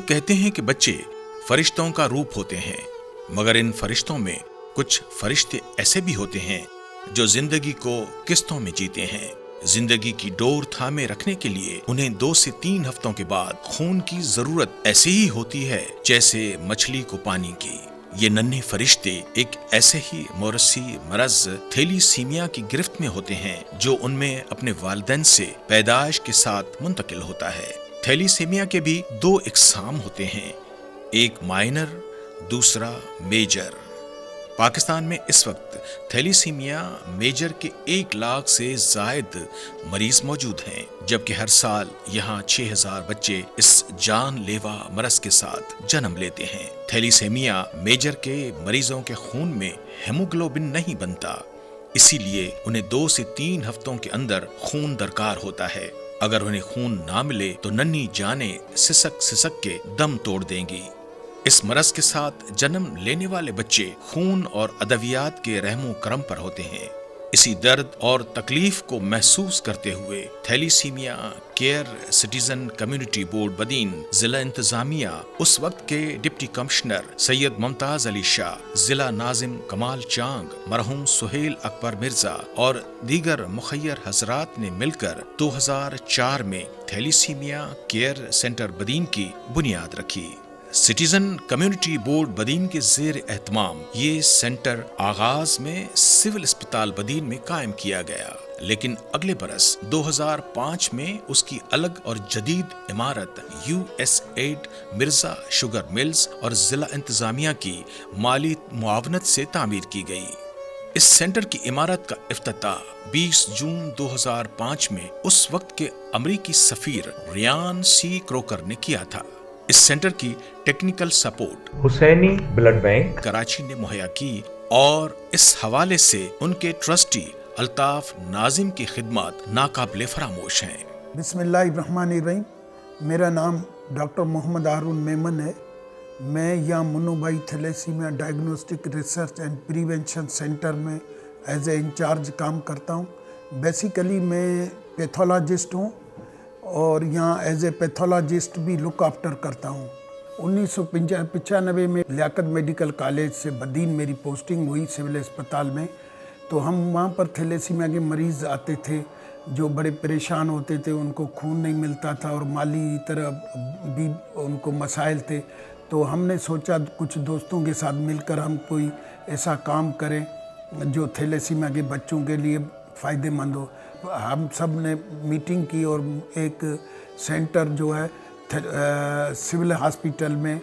लोग कहते हैं कि बच्चे फरिश्तों का रूप होते हैं, मगर इन फरिश्तों में कुछ फरिश्ते ऐसे भी होते हैं जो जिंदगी को किस्तों में जीते हैं। जिंदगी की डोर थामे रखने के लिए उन्हें 2 से 3 हफ्तों के बाद खून की जरूरत ऐसे ही होती है जैसे मछली को पानी की। ये नन्हे फरिश्ते एक ऐसे ही मौरसी मरज थैलीसीमिया की गिरफ्त में होते हैं जो उनमें अपने वालिदैन से पैदाइश के साथ मुंतकिल होता है। थैलीसीमिया के भी 2 इकसाम होते हैं, एक माइनर, दूसरा मेजर। पाकिस्तान में इस वक्त थैलीसीमिया मेजर के 1 लाख से जायद मरीज मौजूद हैं, जबकि हर साल यहाँ 6000 बच्चे इस जानलेवा मरज के साथ जन्म लेते हैं। थैलीसीमिया मेजर के मरीजों के खून में हेमोग्लोबिन नहीं बनता, इसीलिए उन्हें 2 से 3 हफ्तों के अंदर खून दरकार होता है। अगर उन्हें खून ना मिले तो नन्ही जानें सिसक सिसक के दम तोड़ देंगी। इस मरज के साथ जन्म लेने वाले बच्चे खून और अदवियात के रहमो करम पर होते हैं। इसी दर्द और तकलीफ को महसूस करते हुए thalassemia care citizen community board Badin जिला इंतजामिया उस वक्त के डिप्टी कमिश्नर सैयद मुमताज अली शाह, जिला नाजिम कमाल चांग, मरहूम सुहेल अकबर मिर्जा और दीगर मुखय्यर हजरात ने मिलकर 2004 में थैलीसीमिया केयर सेंटर बदीन की बुनियाद रखी। सिटीजन कम्युनिटी बोर्ड बदीन के ज़ेर एहतमाम ये सेंटर आगाज में सिविल अस्पताल बदीन में कायम किया गया, लेकिन अगले बरस 2005 में उसकी अलग और जदीद इमारत USAID मिर्जा शुगर मिल्स और जिला इंतजामिया की माली मुआवनत से तामीर की गई। इस सेंटर की इमारत का इफ्तिताह 20 जून 2005 में उस वक्त के अमरीकी सफीर रियान C. क्रोकर ने किया था। इस सेंटर की technical support Husaini blood bank Karachi ने मुहैया की और इस हवाले से उनके ट्रस्टी अल्ताफ नाजिम की खिदमत नाकाबिले फरामोश हैं। बिस्मिल्लाहिर्रहमानिर्रहीम। मेरा नाम डॉक्टर मोहम्मद हारून मेमन है। मैं यहाँ Munnubhai thalassemia diagnostic research and prevention centre में एज ए इंचार्ज काम करता हूँ। बेसिकली मैं पैथोलॉजिस्ट हूँ और यहाँ एज ए पैथोलॉजिस्ट भी लुक आफ्टर करता हूँ। 1995 में लियाकत मेडिकल कॉलेज से बदीन मेरी पोस्टिंग हुई सिविल अस्पताल में। तो हम वहाँ पर थैलेसीमिया के मरीज़ आते थे जो बड़े परेशान होते थे, उनको खून नहीं मिलता था और माली तरह भी उनको मसाइल थे। तो हमने सोचा कुछ दोस्तों के साथ मिलकर हम कोई ऐसा काम करें जो थैलेसीमिया के बच्चों के लिए फ़ायदेमंद हो। हम सब ने मीटिंग की और एक सेंटर जो है सिविल हॉस्पिटल में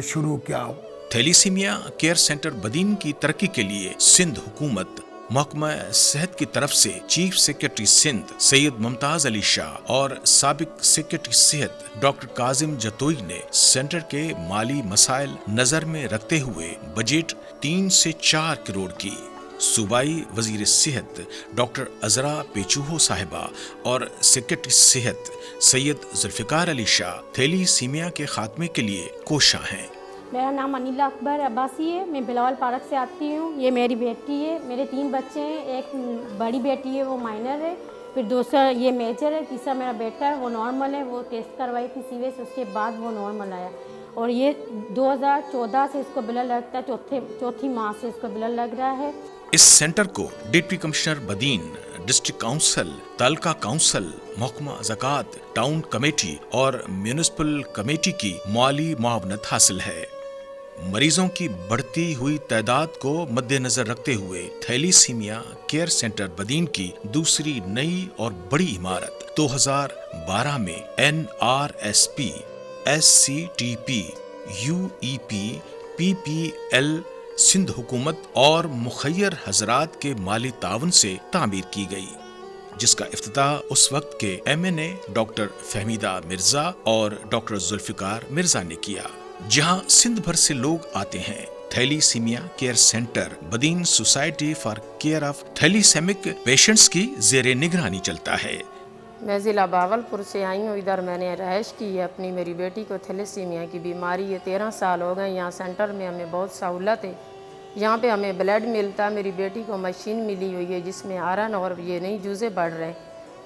शुरू किया। थैलीसीमिया केयर सेंटर बदीन की तरक्की के लिए सिंध हुकूमत महकमा सेहत की तरफ से चीफ सेक्रेटरी सिंध सैयद मुमताज अली शाह और साबिक सेक्रेटरी सेहत डॉक्टर काजिम जतोई ने सेंटर के माली मसाइल नजर में रखते हुए बजट 3 से 4 करोड़ की सूबाई वजीर सेहत डॉक्टर अजरा पेचूहो साहिबा और सेक्रेटरी सेहत सैयद जुल्फिकार अली शाह थैलीसीमिया के खात्मे के लिए कोशा हैं। मेरा नाम अनिला अकबर अब्बासी है। मैं बिलावल पार्क से आती हूँ। ये मेरी बेटी है। मेरे 3 बच्चे हैं। एक बड़ी बेटी है, वो माइनर है, फिर दूसरा ये मेजर है, तीसरा मेरा बेटा है, वो नॉर्मल है। वो टेस्ट करवाई थी सीवियस, उसके बाद वो नॉर्मल आया। और ये 2014 से इसको ब्लड लगता है, चौथी माह से इसको ब्लड लग रहा है। इस सेंटर को deputy commissioner Badin, district council, taluka council, महकमा ज़कात, टाउन कमेटी और म्यूनिसिपल कमेटी की माली मुआवनत हासिल है। मरीजों की बढ़ती हुई तादाद को मद्देनजर रखते हुए थैलीसीमिया केयर सेंटर बदीन की दूसरी नई और बड़ी इमारत 2012 में NRSP, SCTP, UEP, PPL Sindh हुकूमत और मुखय्यर हजरात के माली तावन से तामीर की गई, जिसका इफ्तिताह उस वक्त के MNA डॉक्टर फहमीदा मिर्जा और डॉक्टर जुल्फिकार मिर्जा ने किया। जहां सिंध भर से लोग आते हैं। Thalassemia care centre Badin society for care of thalassemic patients की ज़ेरे निगरानी चलता है। मैं ज़िला बावलपुर से आई हूँ। इधर मैंने रहायश की है अपनी। मेरी बेटी को थैलेसीमिया की बीमारी है, 13 साल हो गए। यहाँ सेंटर में हमें बहुत सहूलत है। यहाँ पे हमें ब्लड मिलता है। मेरी बेटी को मशीन मिली हुई है जिसमें आयरन और ये नई जूज़े बढ़ रहे हैं।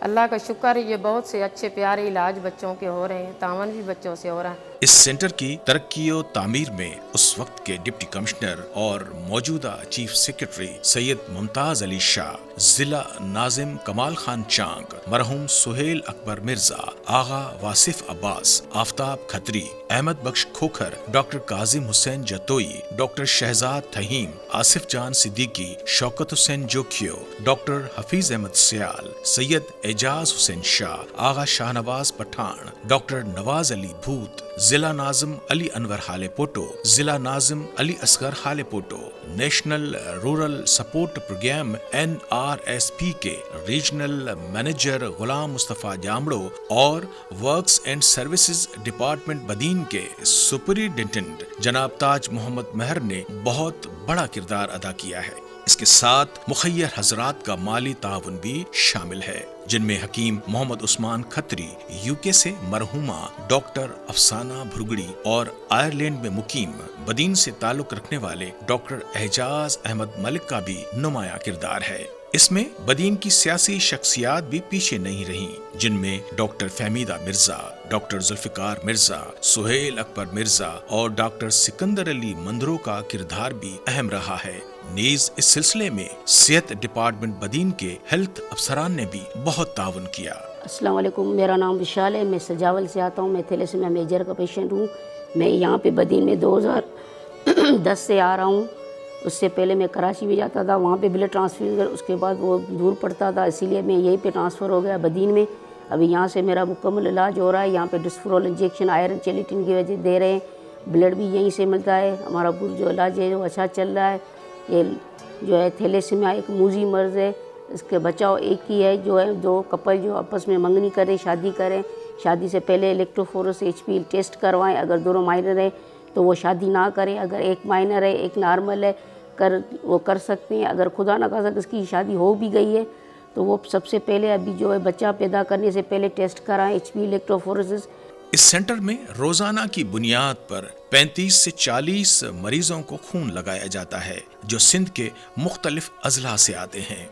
अल्लाह का शुक्र है, ये बहुत से अच्छे प्यारे इलाज बच्चों के हो रहे हैं, तावन भी बच्चों से हो रहा है। اس سینٹر کی ترقی و تعمیر میں اس وقت کے ڈپٹی کمشنر اور موجودہ چیف سیکرٹری سید ممتاز علی شاہ، ضلع ناظم کمال خان چانگ، مرحوم سہیل اکبر مرزا، آغا واصف عباس، آفتاب کھتری، احمد بخش کھوکھر، ڈاکٹر کاظم حسین جتوئی، ڈاکٹر شہزاد تھہیم، آصف جان صدیقی، شوکت حسین جوکھیو، ڈاکٹر حفیظ احمد سیال، سید اعجاز حسین شاہ، آغا شاہ نواز پٹھان، ڈاکٹر نواز علی بھوت، ضلع ناظم علی انور حالے پوٹو، ضلع ناظم Ali Asghar Halepoto, national rural support programme NRSP کے ریجنل مینیجر غلام مصطفیٰ جامڑو اور works and services department Badin کے سپرنٹینڈنٹ جناب تاج محمد مہر نے بہت بڑا کردار ادا کیا ہے۔ اس کے ساتھ مخیر حضرات کا مالی تعاون بھی شامل ہے، جن میں حکیم محمد عثمان کھتری UK سے مرحومہ ڈاکٹر افسانہ بھرگڑی اور آئرلینڈ میں مقیم بدین سے تعلق رکھنے والے ڈاکٹر اعجاز احمد ملک کا بھی نمایاں کردار ہے۔ اس میں بدین کی سیاسی شخصیات بھی پیچھے نہیں رہیں، جن میں ڈاکٹر فہمیدہ مرزا، ڈاکٹر ذوالفقار مرزا، سہیل اکبر مرزا اور ڈاکٹر سکندر علی مندرو کا کردار بھی اہم رہا ہے۔ نیز اس سلسلے میں صحت ڈپارٹمنٹ بدین کے ہیلتھ افسران نے بھی بہت تعاون کیا۔ السلام علیکم، میرا نام وشال ہے، میں سجاول سے آتا ہوں، میں تھیلیسیمیا میجر کا پیشنٹ ہوں۔ میں یہاں پہ بدین میں 2010 سے آ رہا ہوں۔ اس سے پہلے میں کراچی بھی جاتا تھا، وہاں پہ بلڈ ٹرانسفیوژن، اس کے بعد وہ دور پڑتا تھا، اسی لیے میں یہیں پہ ٹرانسفر ہو گیا بدین میں۔ ابھی یہاں سے میرا مکمل علاج ہو رہا ہے، یہاں پہ ڈسفرول انجیکشن آئرن چیلیٹن کی وجہ دے رہے ہیں، بلڈ بھی یہیں سے ملتا ہے، ہمارا پورا جو علاج ہے وہ اچھا چل رہا ہے۔ یہ جو ہے تھیلیسیمیا ایک موذی مرض ہے، اس کے بچاؤ ایک ہی ہے، جو ہے دو کپل جو آپس میں منگنی کریں، شادی کریں، شادی سے پہلے الیکٹروفورس HP ٹیسٹ کروائیں، اگر دونوں مائنر ہے تو وہ شادی نہ کریں، اگر ایک مائنر ہے ایک نارمل ہے وہ کر سکتے ہیں، اگر خدا نہ خاصہ اس کی شادی ہو بھی گئی ہے تو وہ سب سے پہلے ابھی جو ہے بچہ پیدا کرنے سے پہلے ٹیسٹ کرائیں HP الیکٹروفورسز۔ اس سینٹر میں روزانہ کی بنیاد پر 35 سے 40 مریضوں کو خون لگایا جاتا ہے، جو سندھ کے مختلف اضلاع سے آتے ہیں۔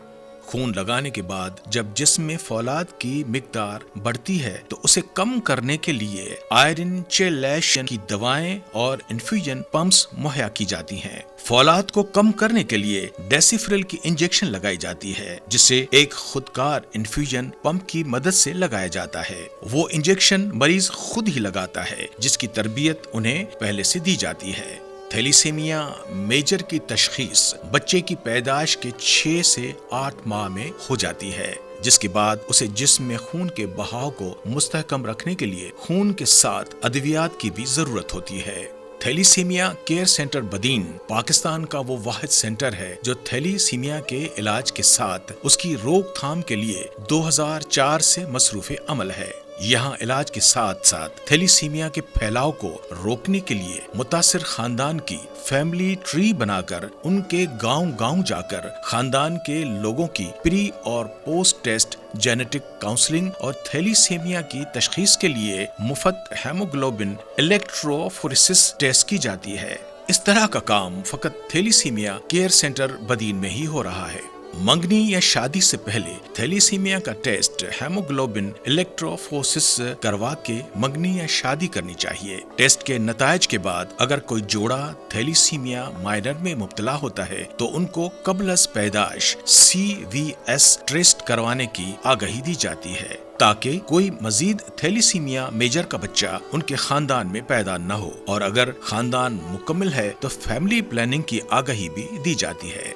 خون لگانے کے بعد جب جسم میں فولاد کی مقدار بڑھتی ہے تو اسے کم کرنے کے لیے آئرن چیلیشن کی دوائیں اور انفیوژن پمپس مہیا کی جاتی ہیں۔ فولاد کو کم کرنے کے لیے ڈیسیفرل کی انجیکشن لگائی جاتی ہے، جسے ایک خودکار انفیوژن پمپ کی مدد سے لگایا جاتا ہے۔ وہ انجیکشن مریض خود ہی لگاتا ہے، جس کی تربیت انہیں پہلے سے دی جاتی ہے۔ تھیلیسیمیا میجر کی تشخیص بچے کی پیدائش کے 6 سے 8 ماہ میں ہو جاتی ہے، جس کے بعد اسے جسم میں خون کے بہاؤ کو مستحکم رکھنے کے لیے خون کے ساتھ ادویات کی بھی ضرورت ہوتی ہے۔ تھیلیسیمیا کیئر سینٹر بدین پاکستان کا وہ واحد سینٹر ہے جو تھیلیسیمیا کے علاج کے ساتھ اس کی روک تھام کے لیے 2004 سے مصروف عمل ہے۔ یہاں علاج کے ساتھ ساتھ تھیلیسیمیا کے پھیلاؤ کو روکنے کے لیے متاثر خاندان کی فیملی ٹری بنا کر ان کے گاؤں گاؤں جا کر خاندان کے لوگوں کی پری اور پوسٹ ٹیسٹ جینیٹک کاؤنسلنگ اور تھیلیسیمیا کی تشخیص کے لیے مفت ہیموگلوبن الیکٹروفورسس ٹیسٹ کی جاتی ہے۔ اس طرح کا کام فقط تھیلیسیمیا کیئر سینٹر بدین میں ہی ہو رہا ہے۔ منگنی یا شادی سے پہلے تھیلیسیمیا کا ٹیسٹ ہیموگلوبن الیکٹروفورسس کروا کے منگنی یا شادی کرنی چاہیے۔ ٹیسٹ کے نتائج کے بعد اگر کوئی جوڑا تھیلیسیمیا مائنر میں مبتلا ہوتا ہے تو ان کو قبل از پیدائش CVS ٹیسٹ کروانے کی آگاہی دی جاتی ہے، تاکہ کوئی مزید تھیلیسیمیا میجر کا بچہ ان کے خاندان میں پیدا نہ ہو، اور اگر خاندان مکمل ہے تو فیملی پلاننگ کی آگاہی بھی دی جاتی ہے۔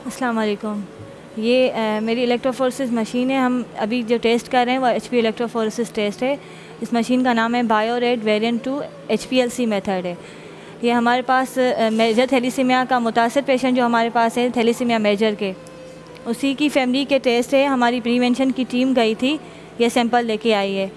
السلام علیکم، یہ میری الیکٹروفورسس مشین ہے۔ ہم ابھی جو ٹیسٹ کر رہے ہیں وہ HP الیکٹروفورسس ٹیسٹ ہے۔ اس مشین کا نام ہے BioRed ویریئنٹ 2 HPLC میتھڈ ہے۔ یہ ہمارے پاس میجر تھیلیسیمیا کا متاثر پیشنٹ جو ہمارے پاس ہے تھیلیسیمیا میجر کے، اسی کی فیملی کے ٹیسٹ ہے۔ ہماری پریونشن کی ٹیم گئی تھی، یہ سیمپل لے کے آئی ہے۔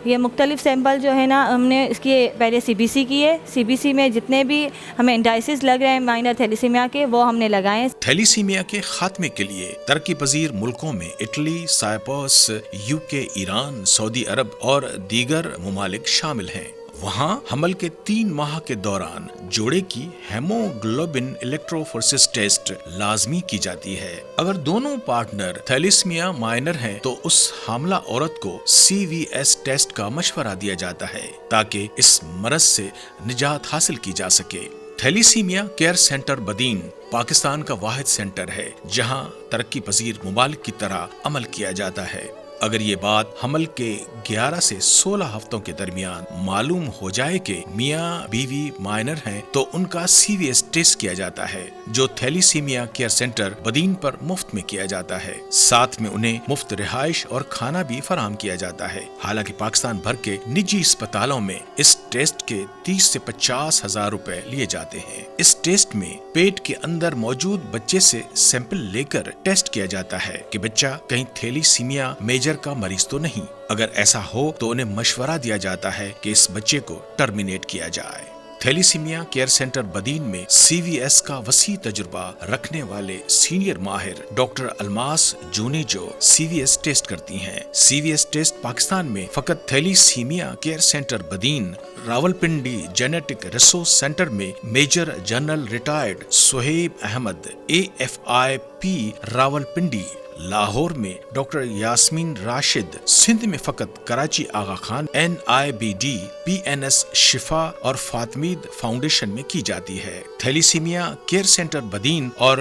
یہ مختلف سیمپل جو ہے نا ہم نے اس کی پہلے CBC کی ہے، CBC میں جتنے بھی ہمیں انڈائسز لگ رہے ہیں مائنر تھیلیسیمیا کے وہ ہم نے لگائے ہیں۔ تھیلیسیمیا کے خاتمے کے لیے ترقی پذیر ملکوں میں اٹلی، سائپرس، UK، ایران، سعودی عرب اور دیگر ممالک شامل ہیں۔ वहाँ हमल के 3 माह के दौरान जोड़े की हेमोग्लोबिन इलेक्ट्रोफोरेसिस टेस्ट लाजमी की जाती है। अगर दोनों पार्टनर थैलेसीमिया माइनर हैं तो उस हामला औरत को CVS टेस्ट का मशवरा दिया जाता है ताकि इस मरज से निजात हासिल की जा सके। Thalassemia care centre Badin Pakistan का वाहिद सेंटर है जहां तरक्की पजीर मुमालिक की तरह अमल किया जाता है। अगर ये बात हमल के 11 से 16 हफ्तों के दरमियान मालूम हो जाए कि मियाँ बीवी माइनर हैं तो उनका CVS टेस्ट किया जाता है जो थैलेसीमिया केयर सेंटर बदीन पर मुफ्त में किया जाता है। साथ में उन्हें मुफ्त रिहाइश और खाना भी फराहम किया जाता है। हालांकि पाकिस्तान भर के निजी अस्पतालों में इस टेस्ट के 30 से 50 हजार रुपए लिए जाते हैं। इस टेस्ट में पेट के अंदर मौजूद बच्चे से सैंपल लेकर टेस्ट किया जाता है कि बच्चा कहीं थैलेसीमिया मेजर का मरीज तो नहीं। अगर ऐसा हो तो उन्हें मशवरा दिया जाता है कि इस बच्चे को टर्मिनेट किया जाए। थैलेसीमिया केयर सेंटर बदीन में CVS का वसी तजुर्बा रखने वाले सीनियर माहिर doctor Almas Junejo CVS test करती हैं। CVS टेस्ट पाकिस्तान में फकत thalassemia care centre Badin, Rawalpindi genetic resource centre में major general retired Suhaib Ahmed AFIP Rawalpindi, Lahore में डॉक्टर यास्मीन राशिद, सिंध में फकत कराची आगा खान NIBD PNS शिफा और फातमीद फाउंडेशन में की जाती है। थैलेसीमिया केयर सेंटर बदीन और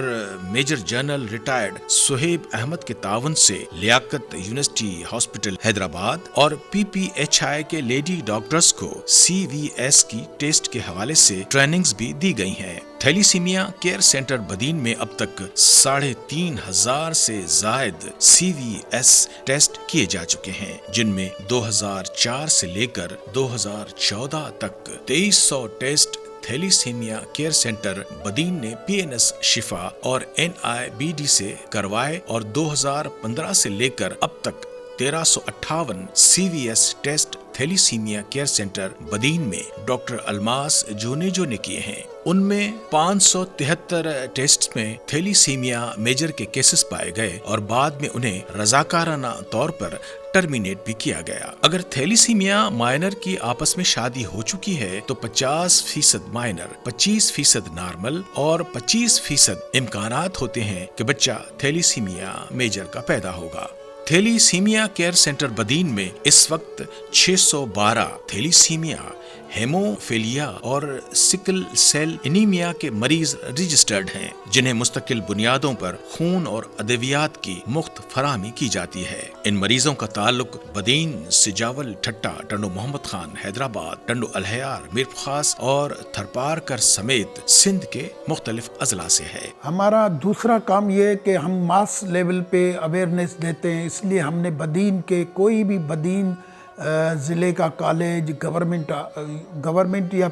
major general retired Suhaib Ahmed के ताउन से लियाकत यूनिवर्सिटी हॉस्पिटल हैदराबाद और PPHI के लेडी डॉक्टर्स को CVS की टेस्ट के हवाले से ट्रेनिंग्स भी दी गई हैं। थैलेसीमिया केयर सेंटर बदीन में अब तक 3,500 से जायद CVS टेस्ट किए जा चुके हैं, जिनमें 2004 से लेकर 2014 तक 2300 test thalassemia care centre Badin ने PNS शिफा और NIBD से करवाए और 2015 से लेकर अब तक 1358 CVS test thalassemia care centre Badin में डॉक्टर अलमास जूनेजो ने किए हैं। उनमें 573 टेस्ट में थैलेसीमिया मेजर के केसेस पाए गए और बाद में उन्हें रजाकाराना तौर पर टर्मिनेट भी किया गया। अगर थैलेसीमिया माइनर की आपस में शादी हो चुकी है तो 50% माइनर, 25% नॉर्मल और 25% इम्कानात होते हैं कि बच्चा थैलेसीमिया मेजर का पैदा होगा। थैलेसीमिया केयर सेंटर बदीन में इस वक्त 612 थैलेसीमिया, हेमोफीलिया और सिकल सेल एनीमिया के मरीज रजिस्टर्ड हैं, जिन्हें मुस्तकिल बुनियादों पर खून और अद्वियात की मुफ्त फराहमी की जाती है। इन मरीजों का ताल्लुक बदीन, सिजावल, ठट्टा, टंडो मोहम्मद खान, हैदराबाद, टंडो अलहयार, मीर खास और थरपारकर समेत सिंध के मुख्तलिफ अजला से है। हमारा दूसरा काम ये है कि हम मास लेवल पे अवेयरनेस देते हैं, इसलिए हमने बदीन के कोई भी बदीन ज़िले का कॉलेज, गवर्नमेंट या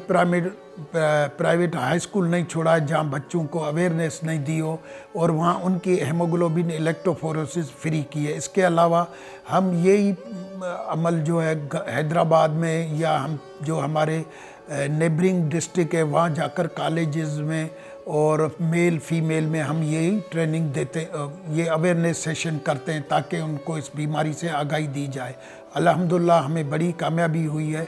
प्राइवेट हाई स्कूल नहीं छोड़ा जहाँ बच्चों को अवेयरनेस नहीं दी हो और वहाँ उनकी हेमोग्लोबिन इलेक्ट्रोफोरेसिस फ्री की है। इसके अलावा हम यही अमल जो है हैदराबाद में या हम जो हमारे नेबरिंग डिस्ट्रिक्ट है वहाँ जाकर कॉलेजेस में और मेल फीमेल में हम यही ट्रेनिंग देते, ये अवेयरनेस सेशन करते हैं ताकि उनको इस बीमारी से आगाही दी जाए। अल्हम्दुलिल्लाह हमें बड़ी कामयाबी हुई है।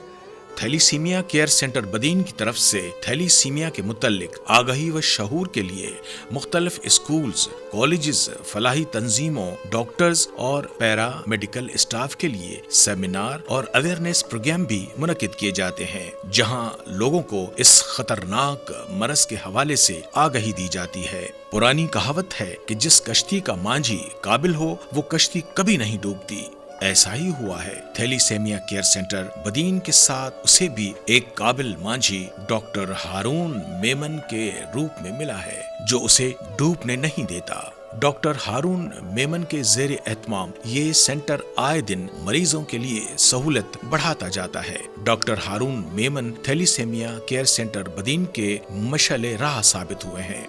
थैलेसीमिया केयर सेंटर बदीन की तरफ से थैलेसीमिया के मुतल्लिक आगाही व शऊर के लिए मुख्तलिफ स्कूल्स, कॉलेजेस, फलाही तंजीमों, डॉक्टर्स और पैरा मेडिकल स्टाफ के लिए सेमिनार और अवेयरनेस प्रोग्राम भी मुनक्किद किए जाते हैं, जहां लोगों को इस खतरनाक मरज के हवाले से आगाही दी जाती है। पुरानी कहावत है कि जिस कश्ती का मांझी काबिल हो वो कश्ती कभी नहीं डूबती। ऐसा ही हुआ है। थैलेसीमिया केयर सेंटर बदीन के साथ उसे भी एक काबिल मांझी डॉक्टर हारून मेमन के रूप में मिला है, जो उसे डूबने नहीं देता। डॉक्टर हारून मेमन के ज़ेरे एहतमाम ये सेंटर आए दिन मरीजों के लिए सहूलत बढ़ाता जाता है। Doctor Haroon Memon thalassemia care centre Badin के मशाले राह साबित हुए हैं।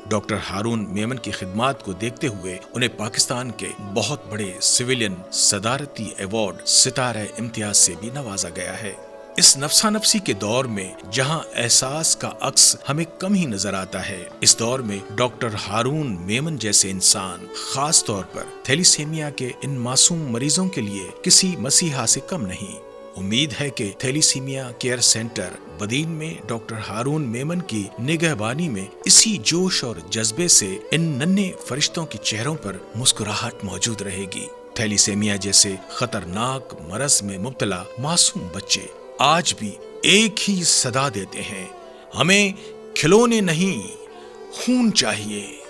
डॉक्टर हारून मेमन की खिदमात को देखते हुए उन्हें पाकिस्तान के बहुत बड़े सिविलियन सदारती अवार्ड सितारे इम्तियाज से भी नवाजा गया है। इस नफसा नफसी के दौर में जहां एहसास का अक्स हमें कम ही नजर आता है, इस दौर में डॉक्टर हारून मेमन जैसे इंसान खास तौर पर थैलेसीमिया के इन मासूम मरीजों के लिए किसी मसीहा से कम नहीं। उम्मीद है कि थैलीसीमिया केयर सेंटर बदीन में डॉक्टर हारून मेमन की निगहबानी में इसी जोश और जज्बे से इन नन्हे फरिश्तों के चेहरों पर मुस्कुराहट मौजूद रहेगी। थैलीसीमिया जैसे खतरनाक मरज में मुब्तला मासूम बच्चे आज भी एक ही सदा देते हैं, हमें खिलौने नहीं खून चाहिए।